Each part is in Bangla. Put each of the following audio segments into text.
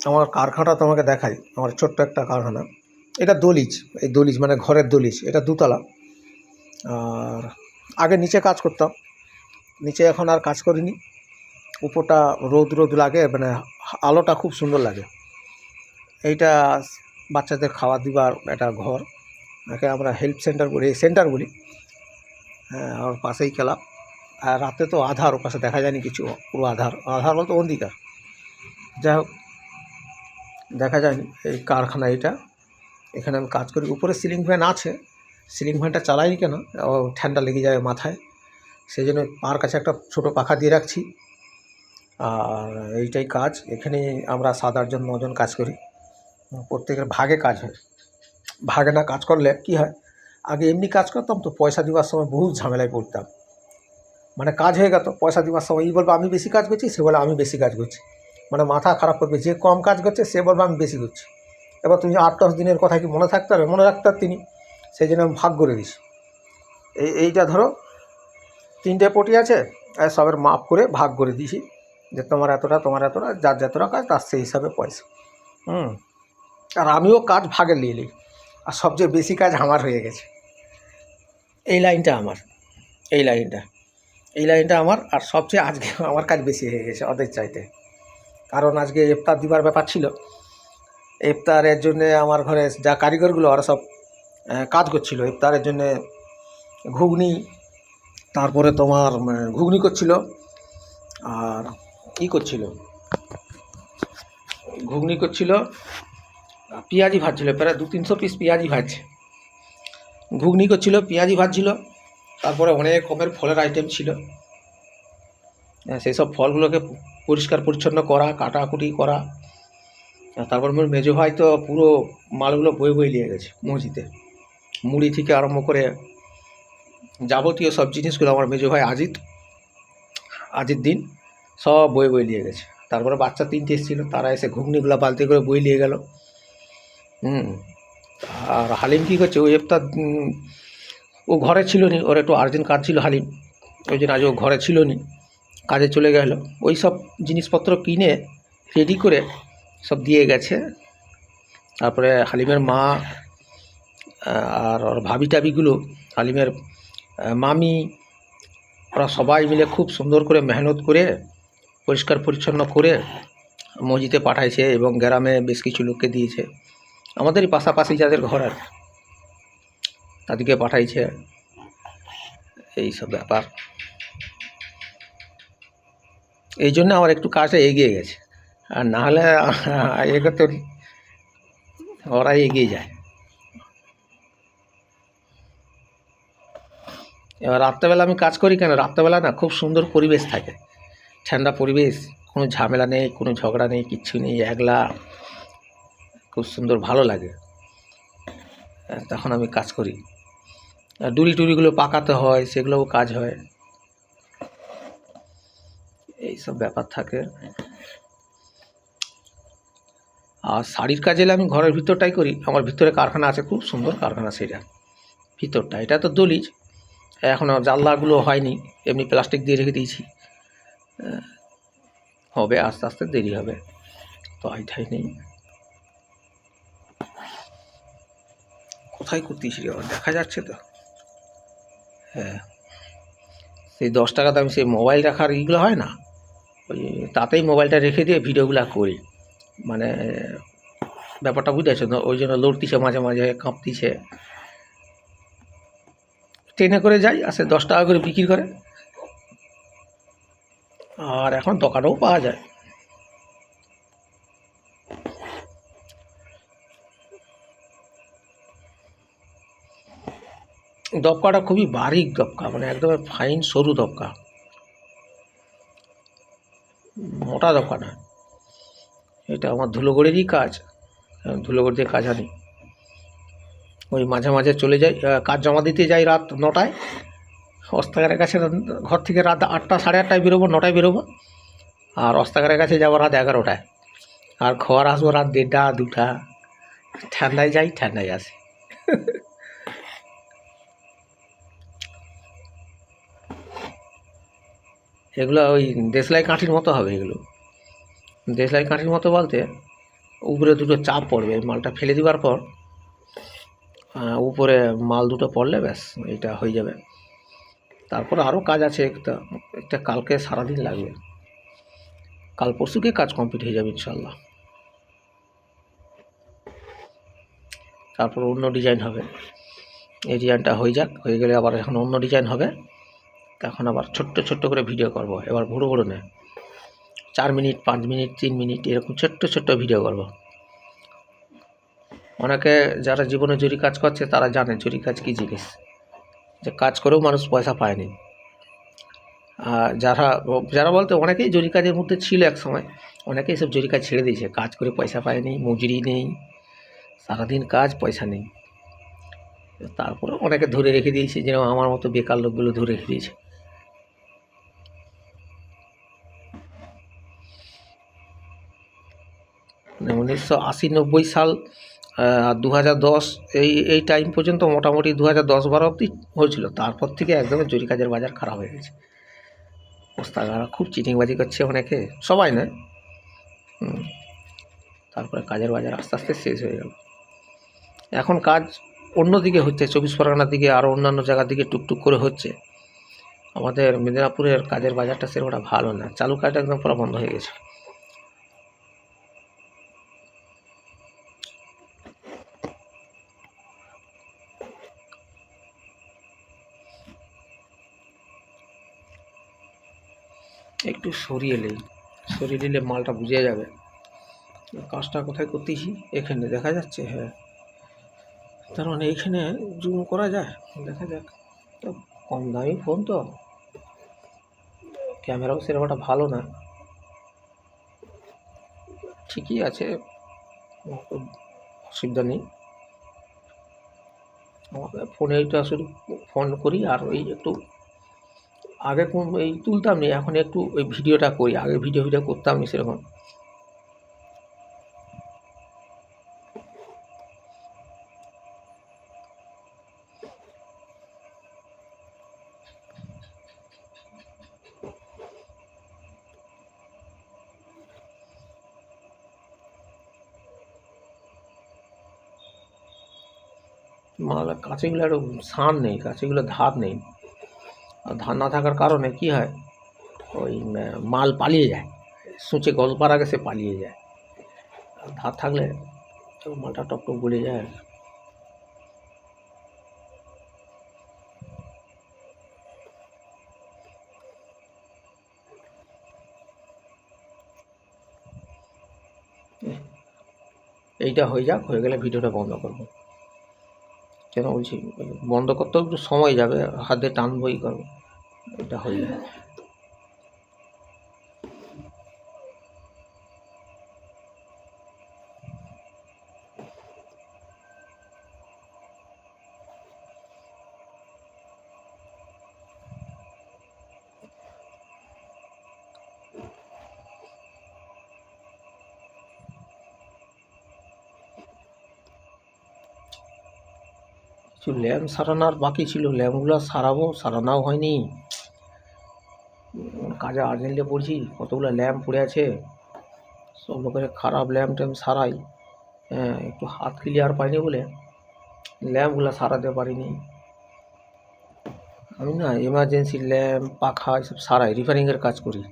আমার কারখানাটা তোমাকে দেখাই। আমার ছোট্ট একটা কারখানা। এটা দলিজ, এই দলিজ মানে ঘরের দলিজ। এটা দুতলা। আর আগে নিচে কাজ করতাম, নিচে এখন আর কাজ করিনি। উপরটা রোদ রোদ লাগে, মানে আলোটা খুব সুন্দর লাগে। এইটা বাচ্চাদের খাওয়া দিবার একটা ঘর, একে আমরা হেল্প সেন্টার বলি, সেন্টার বলি। হ্যাঁ, আর পাশেই ক্লাব। আর রাতে তো আধার, ওপাশে দেখা যায়নি কিছু, পুরো আধার। আধার বলতে অন্ধকার। যাই হোক, দেখা যায়নি। এই কারখানা এটা, এখানে আমি কাজ করি। উপরে সিলিং ফ্যান আছে, সিলিং ফ্যানটা চালাইনি কেন, ও ঠান্ডা লেগে যায় মাথায়, সেই জন্য পার কাছে একটা ছোটো পাখা দিয়ে রাখছি। আর এইটাই কাজ। এখানে আমরা 7-8 জন 9 জন কাজ করি। প্রত্যেকের ভাগে কাজ হয়। ভাগে না কাজ করলে কি হয়, আগে এমনি কাজ করতাম তো পয়সা দেওয়ার সময় বহুত ঝামেলায় পড়তাম। মানে কাজ হয়ে গেল, পয়সা দেওয়ার সময় ই বলবে আমি বেশি কাজ করছি, সে বলে আমি বেশি কাজ করছি। মানে মাথা খারাপ করবে। যে কম কাজ করছে সে বলবে আমি বেশি করছি। এবার তুমি 8-10 দিনের কথা কি মনে থাকতে হবে? মনে রাখতে তিনি, সেই জন্য আমি ভাগ করে দিছি। এইটা ধরো 3টে পটি আছে, সবের মাপ করে ভাগ করে দিয়েছি যে তোমার এতটা, তোমার এতটা, যার যতটা কাজ তার সেই হিসাবে পয়সা। আর আমিও কাজ ভাগে নিয়ে নিই। আর সবচেয়ে বেশি কাজ আমার হয়ে গেছে। এই লাইনটা আমার, এই লাইনটা, এই লাইনটা আমার। আর সবচেয়ে আজকে আমার কাজ বেশি হয়ে গেছে ওদের চাইতে। কারণ আজকে ইফতার দিবার ব্যাপার ছিল। ইফতারের জন্যে আমার ঘরে যা কারিগরগুলো ওরা সব কাজ করছিল ইফতারের জন্যে। ঘুগনি, তারপরে তোমার ঘুগনি করছিল, আর কী করছিল, ঘুগনি করছিল, পেঁয়াজি ভাজছিল, প্রায় 200-300 পিস পেঁয়াজি ভাজছে। ঘুগনি করছিল, পেঁয়াজি ভাজছিল, তারপরে অনেক রকমের ফলের আইটেম ছিল। সেই সব ফলগুলোকে পরিষ্কার পরিচ্ছন্ন করা, কাটাকুটি করা। তারপর মোর মেজো ভাই তো পুরো মালগুলো বয়ে বয়ে নিয়ে গেছে মসজিদে। মুড়ি থেকে আরম্ভ করে যাবতীয় সব জিনিসগুলো আমার মেজো ভাই আজির দিন সব বয়ে বয়ে নিয়ে গেছে। তারপরে বাচ্চা 3টে এসেছিল, তারা এসে ঘুগনিগুলো বালতি করে বয়ে নিয়ে গেল। আর হালিম কী করছে, ওই একটা ও ঘরে ছিল নি, ওর একটু আর্জেন্ট কাজ ছিল হালিম, ওই জন্য আজ ও ঘরে ছিল নি, কাজে চলে গেল। ওই সব জিনিসপত্র কিনে রেডি করে সব দিয়ে গেছে। তারপরে হালিমের মা আর ওর ভাবি টাবিগুলো, হালিমের মামি, ওরা সবাই মিলে খুব সুন্দর করে মেহনত করে পরিষ্কার পরিচ্ছন্ন করে মসজিদে পাঠাইছে এবং গ্রামে বেশ কিছু লোককে দিয়েছে। আমাদেরই পাশাপাশি যাদের ঘর আর তাদেরকে পাঠাইছে। এই সব ব্যাপার, এই জন্য আমার একটু কাজটা এগিয়ে গেছে। আর না হলে এগোতে ওরাই এগিয়ে যায়। এবার রাত্রেবেলা আমি কাজ করি কেন, রাত্রেবেলা না খুব সুন্দর পরিবেশ থাকে, ঠান্ডা পরিবেশ, কোনো ঝামেলা নেই, কোনো ঝগড়া নেই, কিচ্ছু নেই, একলা, খুব সুন্দর ভালো লাগে। তখন আমি কাজ করি। ডুরি টুরিগুলো পাকাতে হয়, সেগুলোও কাজ হয়, এইসব ব্যাপার থাকে। আর শাড়ির কাজ এলে আমি ঘরের ভিতরটাই করি। আমার ভিতরে কারখানা আছে, খুব সুন্দর কারখানা সেটা, ভিতরটা। এটা তো দলিজ, এখনও জানলাগুলো হয়নি, এমনি প্লাস্টিক দিয়ে রেখে দিয়েছি। হবে, আস্তে আস্তে দেরি হবে, তো আইঠাই নেই। কোথায় করতেছি আবার দেখা যাচ্ছে তো? হ্যাঁ, সেই 10 টাকা দামি সেই মোবাইল রাখার ইগুলো হয় না, ওই তাতেই মোবাইলটা রেখে দিয়ে ভিডিওগুলো করি। মানে ব্যাপারটা বুঝেছো তো, ওই জন্য লড়তিছে, মাঝে মাঝে কাঁপতিছে। ট্রেনে করে যাই, আসে 10 টাকা করে বিক্রি করে। আর এখন দোকানেও পাওয়া যায়। দবকাটা খুবই বারিক দবকা, মানে একদম ফাইন সরু দবকা, মোটা দবকা না। এটা আমার ধুলোগড়েরই কাজ, ধুলোগড় দিয়ে কাজ আনি। ওই মাঝে মাঝে চলে যাই, কাজ জমা দিতে যাই রাত 9টায়, অস্তাগারের কাছে ঘর থেকে রাত 8টা, সাড়ে 8টায় বেরোবো, 9টায় বেরোবো। আর অস্তাগারের কাছে যাবো রাত 11টায়। আর ঘর আসবো রাত 1টা, 2টা। ঠান্ডায় যাই, ঠান্ডায় আসি। এগুলো ওই দেশলাই কাঠির মতো হবে। এগুলো দেশলাই কাঠির মতো বলতে উপরে দুটো চাপ পড়বে, এই মালটা ফেলে দেওয়ার পর উপরে মাল দুটো পড়লে ব্যাস এটা হয়ে যাবে। তারপর আরও কাজ আছে, একটা কালকে সারাদিন লাগবে, কাল পরশুকে কাজ কমপ্লিট হয়ে যাবে ইনশাল্লাহ। তারপর অন্য ডিজাইন হবে, এই ডিজাইনটা হয়ে যাক, হয়ে গেলে আবার এখন অন্য ডিজাইন হবে, তখন আবার ছোট্ট ছোট্ট করে ভিডিও করব। এবার বড়ো বড়ো নেই, 4 মিনিট 5 মিনিট 3 মিনিট এরকম ছোট্ট ছোট্ট ভিডিও করব। অনেকে যারা জীবনে জরি কাজ করছে তারা জানে জরি কাজ কী জিনিস, যে কাজ করেও মানুষ পয়সা পায়নি। যারা যারা বলতে অনেকেই জরি কাজের মধ্যে ছিল এক সময়, অনেকেই সব জরি কাজ ছেড়ে দিয়েছে, কাজ করে পয়সা পায়নি, মজুরি নেই, সারাদিন কাজ পয়সা নেই। তারপরে অনেকে ধরে রেখে দিয়েছে, যেরকম আমার মতো বেকার লোকগুলো ধরে রেখে দিয়েছে। মানে 1980-90 সাল 2010 এই টাইম পর্যন্ত মোটামুটি 2010-12 অবধি হয়েছিল। তারপর থেকে একদমই জরি কাজের বাজার খারাপ হয়ে গেছে। ওস্তাদরা খুব চিটিংবাজি করছে অনেকে, সবাই নয়। তারপরে কাজের বাজার আস্তে আস্তে শেষ হয়ে গেল। এখন কাজ অন্যদিকে হচ্ছে, 24 পরগনার দিকে আরও অন্যান্য জায়গার দিকে টুকটুক করে হচ্ছে। আমাদের মেদিনীপুরের কাজের বাজারটা সেরকমটা ভালো না, চালু কাজটা একদম পুরো বন্ধ হয়ে গেছে। একটু সরিয়ে নিলে মালটা বুঝে যাবে। কাজটা কোথায় করতেছি, এখানে দেখা যাচ্ছে, হ্যাঁ, তার মানে এইখানে জুম করা যায়, দেখা যাক। তো কম দামি ফোন তো, ক্যামেরাও সেরকমটা ভালো না, ঠিকই আছে, অসুবিধা নেই। আমাকে ফোনে এইটা শুধু ফোন করি, আর ওই একটু আগে এই তুলতাম নি, এখন একটু ওই ভিডিওটা করি, আগে ভিডিও করতাম নি সেরকম। মাল কাছেগুলো একটু সান নেই, কাছেগুলো ধার নেই, আর ধার না থাকার কারণে কি হয়, ওই মাল পালিয়ে যায়, সূচে গল্পার আগে সে পালিয়ে যায়। আর ধার থাকলে মালটা টকটক গলে যায়। এইটা হয়ে যাক, হয়ে গেলে ভিডিওটা বন্ধ করবো। কেন বলছি, বন্ধ করতেও একটু সময় যাবে, হাতে টানবই করবো, এটা হয়ে যাবে। কিছু ল্যাম্প সারানোর বাকি ছিল, ল্যাম্পগুলো সারানাও হয়নি। কাজে আর্জেন্টে পড়ছি, কতগুলো ল্যাম্প পড়ে আছে, সব লোকের খারাপ ল্যাম্প ট্যাম্প সারাই, হ্যাঁ, একটু হাত ক্লিয়ার পাইনি বলে ল্যাম্পগুলো সারাতে পারিনি। আমি না এমার্জেন্সি ল্যাম্প পাখা এসব সারাই, রিপেয়ারিংয়ের কাজ করি।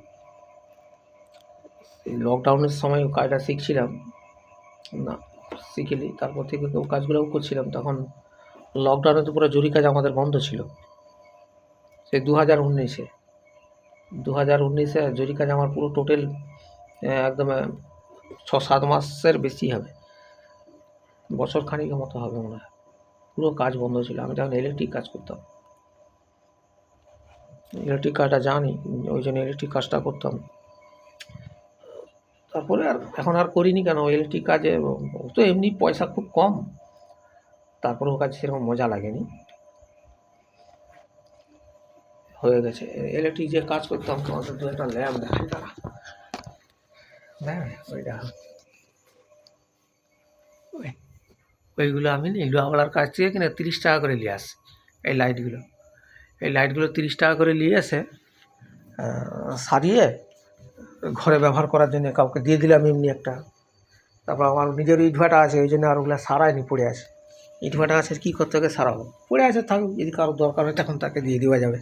এই লকডাউনের সময় কাজটা শিখছিলাম না, শিখিনি, তারপর থেকে কাজগুলোও করছিলাম। তখন লকডাউনে তো পুরো জরি কাজ আমাদের বন্ধ ছিল, সেই 2019-এ জরি কাজ আমার পুরো টোটাল একদম 6-7 মাসের বেশি হবে, বছর খানিকের মতো হবে মনে হয়, পুরো কাজ বন্ধ ছিল। আমি তখন ইলেকট্রিক কাজ করতাম, ইলেকট্রিক কাজটা জানি, ওই জন্য ইলেকট্রিক কাজটা করতাম। তারপরে আর এখন আর করিনি, কেন ইলেকট্রিক কাজে তো এমনি পয়সা খুব কম, তারপরে ও কাজ সেরকম মজা লাগেনি, হয়ে গেছে। ইলেকট্রিক যে কাজ করতাম, তোমাদের দু একটা ল্যাম্প দেখাই, তারা ওইটা ওইগুলো আমি লুহাওয়ালার কাছ থেকে কিনে 30 টাকা করে নিয়ে আসি। এই লাইটগুলো 30 টাকা করে নিয়ে এসে সারিয়ে ঘরে ব্যবহার করার জন্য কাউকে দিয়ে দিলাম এমনি একটা, তারপর আমার নিজের ইটভাটা আছে, ওই জন্য আর ওগুলো সারাইনি, পড়ে আছে। ইটভাটা আছে, কী করতে হবে সারাবো, পড়ে আছে থাকুক, যদি কারো দরকার হয় তখন তাকে দিয়ে দেওয়া যাবে।